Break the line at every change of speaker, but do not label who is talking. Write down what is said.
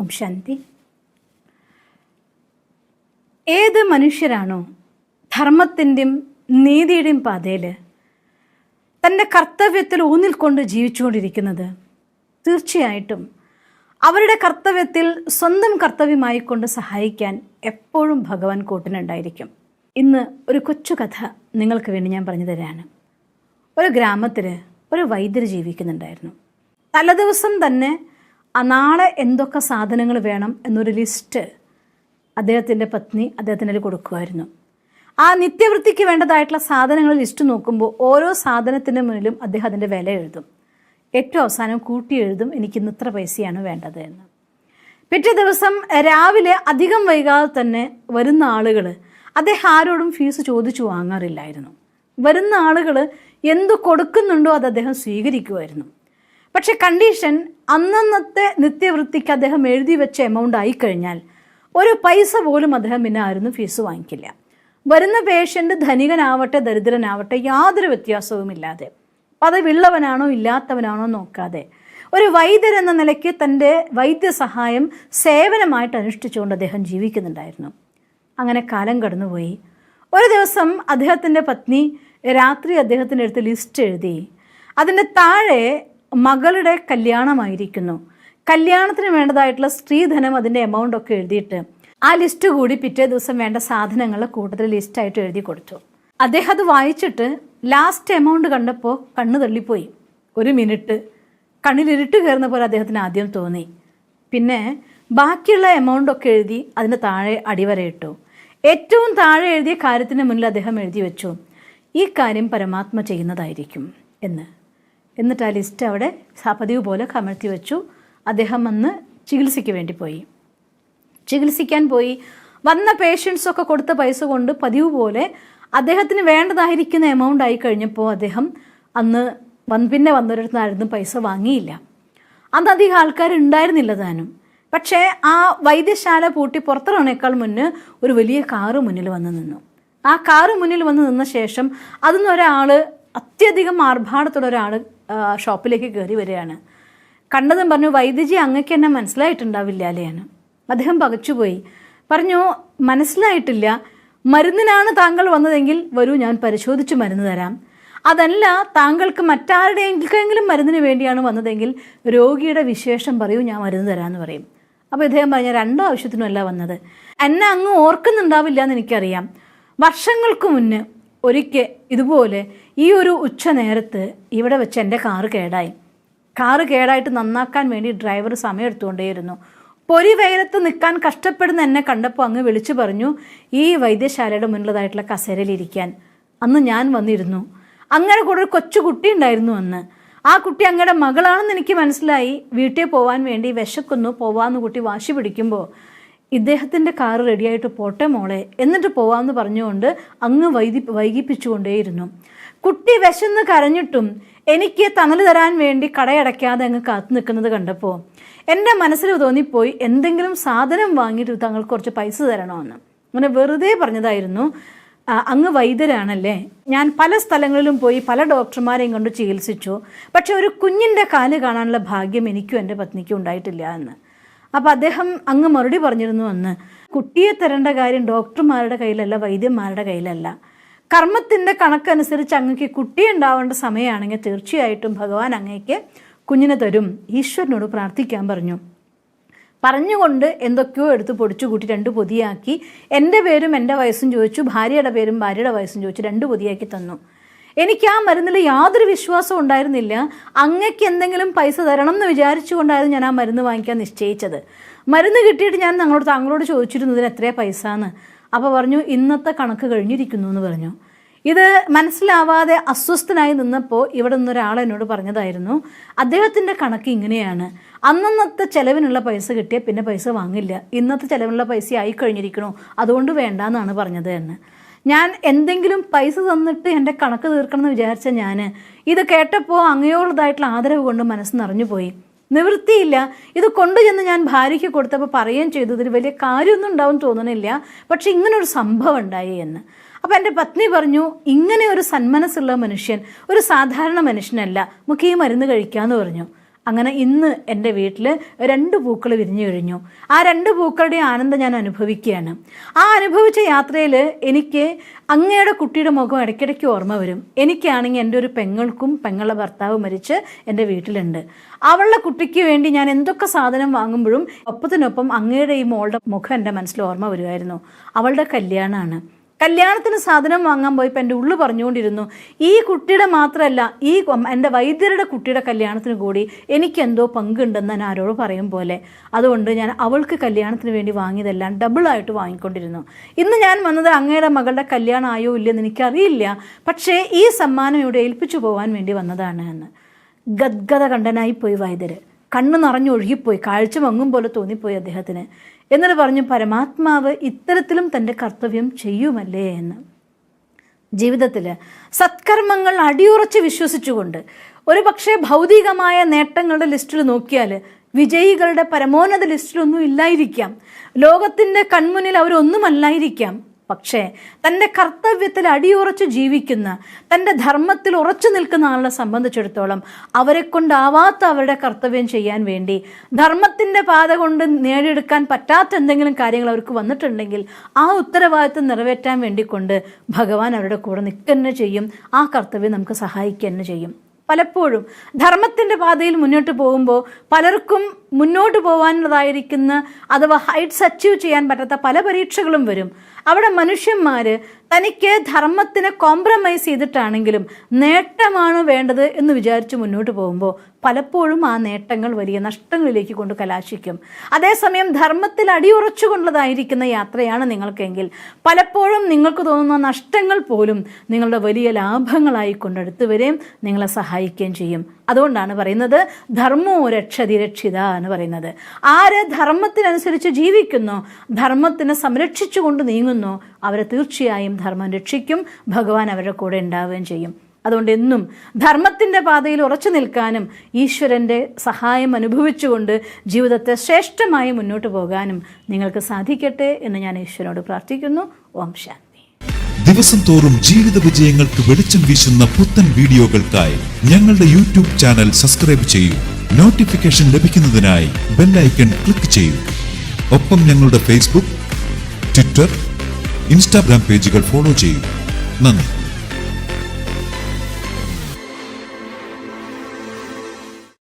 ഓം ശാന്തി. ഏത് മനുഷ്യരാണോ ധർമ്മത്തിൻ്റെയും നീതിയുടെയും പാതയിൽ തൻ്റെ കർത്തവ്യത്തിൽ ഊന്നിൽക്കൊണ്ട് ജീവിച്ചുകൊണ്ടിരിക്കുന്നത്, തീർച്ചയായിട്ടും അവരുടെ കർത്തവ്യത്തിൽ സ്വന്തം കർത്തവ്യമായിക്കൊണ്ട് സഹായിക്കാൻ എപ്പോഴും ഭഗവാൻ കൂട്ടിനുണ്ടായിരിക്കും. ഇന്ന് ഒരു കൊച്ചു കഥ നിങ്ങൾക്ക് വേണ്ടി ഞാൻ പറഞ്ഞു തരാണ്. ഒരു ഗ്രാമത്തിൽ ഒരു വൈദ്യർ ജീവിക്കുന്നുണ്ടായിരുന്നു. തലേദിവസം തന്നെ നാളെ എന്തൊക്കെ സാധനങ്ങൾ വേണം എന്നൊരു ലിസ്റ്റ് അദ്ദേഹത്തിൻ്റെ പത്നി അദ്ദേഹത്തിന് കൊടുക്കുമായിരുന്നു. ആ നിത്യവൃത്തിക്ക് വേണ്ടതായിട്ടുള്ള സാധനങ്ങൾ ലിസ്റ്റ് നോക്കുമ്പോൾ ഓരോ സാധനത്തിൻ്റെ മുന്നിലും അദ്ദേഹം അതിൻ്റെ വില എഴുതും. ഏറ്റവും അവസാനം കൂട്ടി എഴുതും, എനിക്കിന്ന് ഇത്ര പൈസയാണ് വേണ്ടത് എന്ന്. പിറ്റേ ദിവസം രാവിലെ അധികം വൈകാതെ തന്നെ വരുന്ന ആളുകൾ അദ്ദേഹം ആരോടും ഫീസ് ചോദിച്ചു വാങ്ങാറില്ലായിരുന്നു. വരുന്ന ആളുകൾ എന്തു കൊടുക്കുന്നുണ്ടോ അത് അദ്ദേഹം സ്വീകരിക്കുമായിരുന്നു. പക്ഷെ കണ്ടീഷൻ, അന്നന്നത്തെ നിത്യവൃത്തിക്ക് അദ്ദേഹം എഴുതി വെച്ച എമൗണ്ട് ആയിക്കഴിഞ്ഞാൽ ഒരു പൈസ പോലും അദ്ദേഹം പിന്നെ ആയിരുന്നു ഫീസ് വാങ്ങിക്കില്ല. വരുന്ന പേഷ്യൻ്റ് ധനികനാവട്ടെ ദരിദ്രനാവട്ടെ യാതൊരു വ്യത്യാസവുമില്ലാതെ, പദവിയുള്ളവനാണോ ഇല്ലാത്തവനാണോ നോക്കാതെ ഒരു വൈദ്യർ എന്ന നിലയ്ക്ക് തൻ്റെ വൈദ്യസഹായം സേവനമായിട്ട് അനുഷ്ഠിച്ചുകൊണ്ട് അദ്ദേഹം ജീവിക്കുന്നുണ്ടായിരുന്നു. അങ്ങനെ കാലം കടന്നുപോയി. ഒരു ദിവസം അദ്ദേഹത്തിൻ്റെ പത്നി രാത്രി അദ്ദേഹത്തിൻ്റെ അടുത്ത് ലിസ്റ്റ് എഴുതി. അതിൻ്റെ താഴെ മകളുടെ കല്യാണമായിരിക്കുന്നു, കല്യാണത്തിന് വേണ്ടതായിട്ടുള്ള സ്ത്രീധനം അതിൻ്റെ എമൗണ്ടൊക്കെ എഴുതിയിട്ട് ആ ലിസ്റ്റ് കൂടി പിറ്റേ ദിവസം വേണ്ട സാധനങ്ങൾ കൂട്ടത്തിൽ ലിസ്റ്റായിട്ട് എഴുതി കൊടുത്തു. അദ്ദേഹം അത് വായിച്ചിട്ട് ലാസ്റ്റ് എമൗണ്ട് കണ്ടപ്പോൾ കണ്ണ് തള്ളിപ്പോയി. ഒരു മിനിറ്റ് കണ്ണിലിരുട്ട് കയറുന്ന പോലെ അദ്ദേഹത്തിന് ആദ്യം തോന്നി. പിന്നെ ബാക്കിയുള്ള എമൗണ്ടൊക്കെ എഴുതി അതിൻ്റെ താഴെ അടിവരയിട്ടു. ഏറ്റവും താഴെ എഴുതിയ കാര്യത്തിന് മുന്നിൽ അദ്ദേഹം എഴുതി വെച്ചു, ഈ കാര്യം പരമാത്മ ചെയ്യുന്നതായിരിക്കും എന്ന്. എന്നിട്ട് ആ ലിസ്റ്റ് അവിടെ പതിവ് പോലെ കമഴ്ത്തി വെച്ചു. അദ്ദേഹം വന്ന് ചികിത്സയ്ക്ക് വേണ്ടി പോയി. ചികിത്സിക്കാൻ പോയി. വന്ന പേഷ്യൻസൊക്കെ കൊടുത്ത പൈസ കൊണ്ട് പതിവ് പോലെ അദ്ദേഹത്തിന് വേണ്ടതായിരിക്കുന്ന എമൗണ്ട് ആയി കഴിഞ്ഞപ്പോൾ അദ്ദേഹം അന്ന് പിന്നെ വന്നൊരിടത്തുനിന്നായിരുന്നു പൈസ വാങ്ങിയില്ല. അന്ന് അധികം ആൾക്കാരുണ്ടായിരുന്നില്ല താനും. പക്ഷേ ആ വൈദ്യശാല പൂട്ടി പുറത്തിറങ്ങുന്നേക്കാൾ മുന്നേ ഒരു വലിയ കാറ് മുന്നിൽ വന്ന് നിന്നു. ആ കാറ് മുന്നിൽ വന്ന് നിന്ന ശേഷം അതിൽ ഒരാൾ, അത്യധികം ആർഭാടത്തുള്ള ഒരാൾ ഷോപ്പിലേക്ക് കയറി വരികയാണ്. കണ്ടതും പറഞ്ഞു, വൈദ്യജി അങ്ങക്ക് എന്നെ മനസ്സിലായിട്ടുണ്ടാവില്ല അല്ലേയാണ്. അദ്ദേഹം പകച്ചുപോയി. പറഞ്ഞു, മനസ്സിലായിട്ടില്ല, മരുന്നിനാണ് താങ്കൾ വന്നതെങ്കിൽ വരൂ, ഞാൻ പരിശോധിച്ച് മരുന്ന് തരാം. അതല്ല, താങ്കൾക്ക് മറ്റാരുടെയെങ്കിലും മരുന്നിന് വേണ്ടിയാണ് വന്നതെങ്കിൽ രോഗിയുടെ വിശേഷം പറയൂ, ഞാൻ മരുന്ന് തരാമെന്ന് പറയും. അപ്പോൾ ഇദ്ദേഹം പറഞ്ഞ, രണ്ടോ ആവശ്യത്തിനുമല്ല വന്നത്, എന്നെ അങ്ങ് ഓർക്കുന്നുണ്ടാവില്ല എന്ന് എനിക്കറിയാം. വർഷങ്ങൾക്ക് മുന്നേ ഒരിക്കൽ ഇതുപോലെ ഈ ഒരു ഉച്ച നേരത്ത് ഇവിടെ വെച്ച് എൻ്റെ കാറ് കേടായി. കാറ് കേടായിട്ട് നന്നാക്കാൻ വേണ്ടി ഡ്രൈവർ സമയം എടുത്തുകൊണ്ടേയിരുന്നു. പൊരി വെയിലത്ത് നിൽക്കാൻ കഷ്ടപ്പെടുന്ന എന്നെ കണ്ടപ്പോൾ അങ്ങ് വിളിച്ചു പറഞ്ഞു, ഈ വൈദ്യശാലയുടെ മുന്നിലതായിട്ടുള്ള കസേരയിലിരിക്കാൻ. അന്ന് ഞാൻ വന്നിരുന്നു. അങ്ങനെ കൂടെ ഒരു കൊച്ചു കുട്ടി ഉണ്ടായിരുന്നു അന്ന്. ആ കുട്ടി അങ്ങയുടെ മകളാണെന്ന് എനിക്ക് മനസ്സിലായി. വീട്ടിൽ പോകാൻ വേണ്ടി വിശക്കുന്നു, പോവാമെന്ന് കുട്ടി വാശി പിടിക്കുമ്പോൾ ഇദ്ദേഹത്തിൻ്റെ കാറ് റെഡിയായിട്ട് പോട്ടെ മോളെ, എന്നിട്ട് പോവാമെന്ന് പറഞ്ഞുകൊണ്ട് അങ്ങ് വൈകിപ്പിച്ചുകൊണ്ടേയിരുന്നു. കുട്ടി വിശന്ന് കരഞ്ഞിട്ടും എനിക്ക് തണൽ തരാൻ വേണ്ടി കടയടയ്ക്കാതെ അങ്ങ് കാത്തു നിൽക്കുന്നത് കണ്ടപ്പോൾ എൻ്റെ മനസ്സിൽ തോന്നിപ്പോയി, എന്തെങ്കിലും സാധനം വാങ്ങിയിട്ട് തങ്ങൾക്ക് കുറച്ച് പൈസ തരണമെന്ന്. അങ്ങനെ വെറുതെ പറഞ്ഞതായിരുന്നു. അങ്ങ് വൈദ്യരാണല്ലേ, ഞാൻ പല സ്ഥലങ്ങളിലും പോയി പല ഡോക്ടർമാരെയും കൊണ്ട് ചികിത്സിച്ചു, പക്ഷെ ഒരു കുഞ്ഞിൻ്റെ കാല് കാണാനുള്ള ഭാഗ്യം എനിക്കും എൻ്റെ പത്നിക്കും ഉണ്ടായിട്ടില്ല എന്ന്. അപ്പോൾ അദ്ദേഹം അങ്ങ് മറുപടി പറഞ്ഞിരുന്നു, അന്ന് കുട്ടിയെ തരേണ്ട കാര്യം ഡോക്ടർമാരുടെ കയ്യിലല്ല, വൈദ്യന്മാരുടെ കയ്യിലല്ല. കർമ്മത്തിൻ്റെ കണക്കനുസരിച്ച് അങ്ങക്ക് കുട്ടിയെ ഉണ്ടാവേണ്ട സമയമാണെങ്കിൽ തീർച്ചയായിട്ടും ഭഗവാൻ അങ്ങേക്ക് കുഞ്ഞിനെ തരും, ഈശ്വരനോട് പ്രാർത്ഥിക്കാൻ പറഞ്ഞു. പറഞ്ഞുകൊണ്ട് എന്തൊക്കെയോ എടുത്ത് പൊടിച്ചു കൂട്ടി 2 പൊതിയാക്കി, എൻ്റെ പേരും എൻ്റെ വയസ്സും ചോദിച്ചു, ഭാര്യയുടെ പേരും ഭാര്യയുടെ വയസ്സും ചോദിച്ചു, 2 പൊതിയാക്കി തന്നു. എനിക്ക് ആ മരുന്നിൽ യാതൊരു വിശ്വാസവും ഉണ്ടായിരുന്നില്ല. അങ്ങക്ക് എന്തെങ്കിലും പൈസ തരണം എന്ന് വിചാരിച്ചുകൊണ്ടായിരുന്നു ഞാൻ ആ മരുന്ന് വാങ്ങിക്കാൻ നിശ്ചയിച്ചത്. മരുന്ന് കിട്ടിയിട്ട് ഞാൻ താങ്കളോട് ചോദിച്ചിരുന്നു ഇതിന് എത്രയാണ് പൈസ എന്ന്. അപ്പോൾ പറഞ്ഞു, ഇന്നത്തെ കണക്ക് കഴിഞ്ഞിരിക്കുന്നു എന്ന് പറഞ്ഞു. ഇത് മനസ്സിലാവാതെ അസ്വസ്ഥനായി നിന്നപ്പോൾ ഇവിടെ നിന്നൊരാൾ എന്നോട് പറഞ്ഞതായിരുന്നു, അദ്ദേഹത്തിൻ്റെ കണക്ക് ഇങ്ങനെയാണ്, അന്നന്നത്തെ ചിലവിനുള്ള പൈസ കിട്ടിയാൽ പിന്നെ പൈസ വാങ്ങില്ല, ഇന്നത്തെ ചിലവിനുള്ള പൈസ ആയിക്കഴിഞ്ഞിരിക്കണോ, അതുകൊണ്ട് വേണ്ടാന്നാണ് പറഞ്ഞത് എന്ന്. ഞാൻ എന്തെങ്കിലും പൈസ തന്നിട്ട് എൻ്റെ കണക്ക് തീർക്കണം എന്ന് വിചാരിച്ച ഞാൻ ഇത് കേട്ടപ്പോൾ അങ്ങയോളതായിട്ടുള്ള ആദരവ് കൊണ്ട് മനസ്സ് നിറഞ്ഞു പോയി. നിവൃത്തിയില്ല. ഇത് കൊണ്ടുചെന്ന് ഞാൻ ഭാര്യയ്ക്ക് കൊടുത്തപ്പോൾ പറയുകയും ചെയ്തു, ഇതിൽ വലിയ കാര്യമൊന്നും ഉണ്ടാവും തോന്നണില്ല, പക്ഷെ ഇങ്ങനൊരു സംഭവം ഉണ്ടായി എന്ന്. അപ്പോൾ എൻ്റെ പത്നി പറഞ്ഞു, ഇങ്ങനെ ഒരു സന്മനസ്സുള്ള മനുഷ്യൻ ഒരു സാധാരണ മനുഷ്യനല്ല, നമുക്ക് ഈ മരുന്ന് കഴിക്കാമെന്ന് പറഞ്ഞു. അങ്ങനെ ഇന്ന് എൻ്റെ വീട്ടിൽ 2 പൂക്കൾ വിരിഞ്ഞു കഴിഞ്ഞു. ആ 2 പൂക്കളുടെ ആനന്ദം ഞാൻ അനുഭവിക്കുകയാണ്. ആ അനുഭവിച്ച യാത്രയിൽ എനിക്ക് അങ്ങയുടെ കുട്ടിയുടെ മുഖം ഇടയ്ക്കിടയ്ക്ക് ഓർമ്മ വരും. എനിക്കാണെങ്കിൽ എൻ്റെ ഒരു പെങ്ങൾക്കും പെങ്ങളുടെ ഭർത്താവ് മരിച്ച് എൻ്റെ വീട്ടിലുണ്ട്. അവളുടെ കുട്ടിക്ക് വേണ്ടി ഞാൻ എന്തൊക്കെ സാധനം വാങ്ങുമ്പോഴും ഒപ്പത്തിനൊപ്പം അങ്ങയുടെ ഈ മോളുടെ മുഖം എൻ്റെ മനസ്സിൽ ഓർമ്മ വരുമായിരുന്നു. അവളുടെ കല്യാണമാണ്. കല്യാണത്തിന് സാധനം വാങ്ങാൻ പോയപ്പോൾ എൻ്റെ ഉള്ളു പറഞ്ഞുകൊണ്ടിരുന്നു, ഈ കുട്ടിയുടെ മാത്രമല്ല, ഈ എൻ്റെ വൈദ്യരുടെ കുട്ടിയുടെ കല്യാണത്തിന് കൂടി എനിക്കെന്തോ പങ്കുണ്ടെന്ന് ഞാൻ ആരോട് പറയും പോലെ. അതുകൊണ്ട് ഞാൻ അവൾക്ക് കല്യാണത്തിന് വേണ്ടി വാങ്ങിയതെല്ലാം ഡബിളായിട്ട് വാങ്ങിക്കൊണ്ടിരുന്നു. ഇന്ന് ഞാൻ വന്നത് അങ്ങയുടെ മകളുടെ കല്യാണം ആയോ ഇല്ലെന്ന് എനിക്കറിയില്ല, പക്ഷേ ഈ സമ്മാനം ഇവിടെ ഏൽപ്പിച്ചു പോകാൻ വേണ്ടി വന്നതാണ് എന്ന്. ഗദ്ഗത കണ്ടനായിപ്പോയി വൈദ്യര്. കണ്ണ് നിറഞ്ഞൊഴുകിപ്പോയി, കാഴ്ച മങ്ങും പോലെ തോന്നിപ്പോയി അദ്ദേഹത്തിന്. എന്നിട്ട് പറഞ്ഞു, പരമാത്മാവ് ഇത്തരത്തിലും തൻ്റെ കർത്തവ്യം ചെയ്യുമല്ലേ എന്ന്. ജീവിതത്തിൽ സത്കർമ്മങ്ങൾ അടിയുറച്ച് വിശ്വസിച്ചുകൊണ്ട് ഒരു പക്ഷേ ഭൗതികമായ നേട്ടങ്ങളുടെ ലിസ്റ്റിൽ നോക്കിയാൽ വിജയികളുടെ പരമോന്നത ലിസ്റ്റിലൊന്നും ഇല്ലായിരിക്കാം, ലോകത്തിൻ്റെ കൺമുന്നിൽ അവരൊന്നുമല്ലായിരിക്കാം. പക്ഷേ തൻ്റെ കർത്തവ്യത്തിൽ അടിയുറച്ച് ജീവിക്കുന്ന, തൻ്റെ ധർമ്മത്തിൽ ഉറച്ചു നിൽക്കുന്ന ആളെ സംബന്ധിച്ചിടത്തോളം അവരെ കൊണ്ടാവാത്ത അവരുടെ കർത്തവ്യം ചെയ്യാൻ വേണ്ടി ധർമ്മത്തിൻ്റെ പാത കൊണ്ട് നേടിയെടുക്കാൻ പറ്റാത്ത എന്തെങ്കിലും കാര്യങ്ങൾ അവർക്ക് വന്നിട്ടുണ്ടെങ്കിൽ ആ ഉത്തരവാദിത്വം നിറവേറ്റാൻ വേണ്ടിക്കൊണ്ട് ഭഗവാൻ അവരുടെ കൂടെ നിൽക്കുക ചെയ്യും. ആ കർത്തവ്യം നമുക്ക് സഹായിക്കുക തന്നെ ചെയ്യും. പലപ്പോഴും ധർമ്മത്തിൻ്റെ പാതയിൽ മുന്നോട്ട് പോകുമ്പോൾ പലർക്കും മുന്നോട്ട് പോകാനുള്ളതായിരിക്കുന്ന അഥവാ ഹൈറ്റ്സ് അച്ചീവ് ചെയ്യാൻ പറ്റാത്ത പല പരീക്ഷകളും വരും. അവിടെ മനുഷ്യന്മാർ തനിക്ക് ധർമ്മത്തിനെ കോംപ്രമൈസ് ചെയ്തിട്ടാണെങ്കിലും നേട്ടമാണ് വേണ്ടത് എന്ന് വിചാരിച്ച് മുന്നോട്ട് പോകുമ്പോൾ പലപ്പോഴും ആ നേട്ടങ്ങൾ വലിയ നഷ്ടങ്ങളിലേക്ക് കൊണ്ട് കലാശിക്കും. അതേസമയം ധർമ്മത്തിൽ അടിയുറച്ചുകൊണ്ടതായിരിക്കുന്ന യാത്രയാണ് നിങ്ങൾക്കെങ്കിൽ പലപ്പോഴും നിങ്ങൾക്ക് തോന്നുന്ന നഷ്ടങ്ങൾ പോലും നിങ്ങളുടെ വലിയ ലാഭങ്ങളായി കൊണ്ടെടുത്ത് വരെയും നിങ്ങളെ സഹായിക്കുകയും ചെയ്യും. അതുകൊണ്ടാണ് പറയുന്നത് ധർമ്മോ രക്ഷതി രക്ഷിത എന്ന് പറയുന്നത്. ആര് ധർമ്മത്തിനനുസരിച്ച് ജീവിക്കുന്നോ, ധർമ്മത്തിനെ സംരക്ഷിച്ചുകൊണ്ട് നീങ്ങുന്നോ, അവരെ തീർച്ചയായും ധർമ്മം രക്ഷിക്കും, ഭഗവാൻ അവരുടെ കൂടെ ഉണ്ടാവുകയും ചെയ്യും. അതുകൊണ്ട് എന്നും ധർമ്മത്തിൻ്റെ പാതയിൽ ഉറച്ചു നിൽക്കാനും ഈശ്വരൻ്റെ സഹായം അനുഭവിച്ചുകൊണ്ട് ജീവിതത്തെ ശ്രേഷ്ഠമായി മുന്നോട്ട് പോകാനും നിങ്ങൾക്ക് സാധിക്കട്ടെ എന്ന് ഞാൻ ഈശ്വരനോട് പ്രാർത്ഥിക്കുന്നു. ഓം ശാന്തി.
ദിവസം തോറും ജീവിത വിജയങ്ങൾക്ക് വെളിച്ചം വീശുന്ന പുത്തൻ വീഡിയോകൾക്കായി ഞങ്ങളുടെ യൂട്യൂബ് ചാനൽ സബ്സ്ക്രൈബ് ചെയ്യൂ. നോട്ടിഫിക്കേഷൻ ലഭിക്കുന്നതിനായി ബെൽ ഐക്കൺ ക്ലിക്ക് ചെയ്യൂ. ഒപ്പം ഞങ്ങളുടെ ഫേസ്ബുക്ക്, ട്വിറ്റർ, ഇൻസ്റ്റാഗ്രാം പേജുകൾ ഫോളോ ചെയ്യൂ. നന്ദി.